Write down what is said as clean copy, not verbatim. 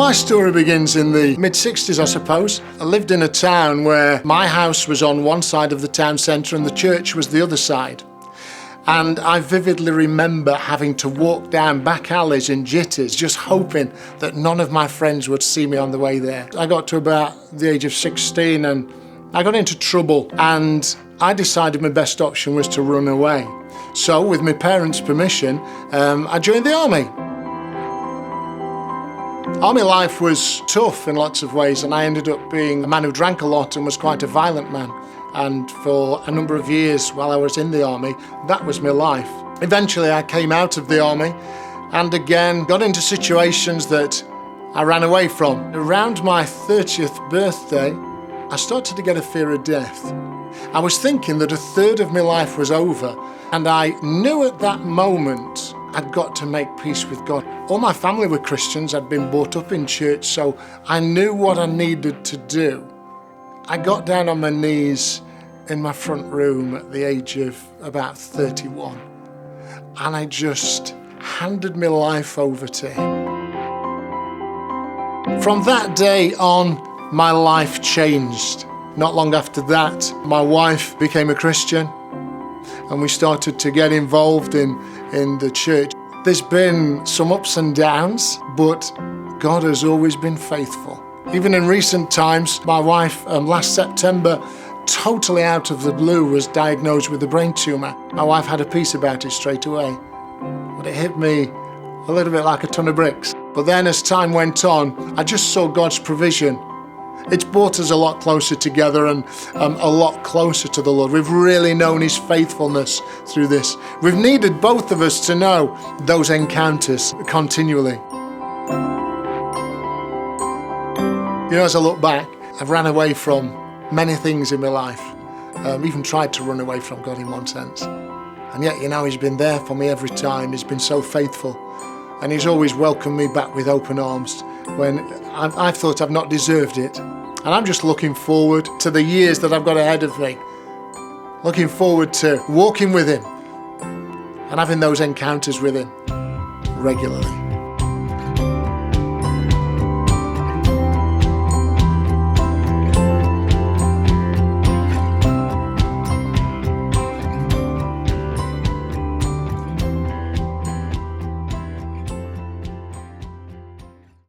My story begins in the mid-60s, I suppose. I lived in a town where my house was on one side of the town centre and the church was the other side. And I vividly remember having to walk down back alleys in jitteys, just hoping that none of my friends would see me on the way there. I got to about the age of 16 and I got into trouble, and I decided my best option was to run away. So with my parents' permission, I joined the army. Army life was tough in lots of ways, and I ended up being a man who drank a lot and was quite a violent man. And for a number of years while I was in the army, that was my life. Eventually I came out of the army and again got into situations that I ran away from. Around my 30th birthday, I started to get a fear of death. I was thinking that a third of my life was over, and I knew at that moment I'd got to make peace with God. All my family were Christians, I'd been brought up in church, so I knew what I needed to do. I got down on my knees in my front room at the age of about 31, and I just handed my life over to Him. From that day on, my life changed. Not long after that, my wife became a Christian, and we started to get involved in the church. There's been some ups and downs, but God has always been faithful. Even in recent times, my wife, last September, totally out of the blue, was diagnosed with a brain tumour. My wife had a peace about it straight away, but it hit me a little bit like a ton of bricks. But then as time went on, I just saw God's provision. It's brought us a lot closer together and a lot closer to the Lord. We've really known His faithfulness through this. We've needed both of us to know those encounters continually. You know, as I look back, I've ran away from many things in my life. Even tried to run away from God in one sense. And yet, you know, He's been there for me every time. He's been so faithful. And He's always welcomed me back with open arms when I've thought I've not deserved it. And I'm just looking forward to the years that I've got ahead of me. Looking forward to walking with Him and having those encounters with Him regularly.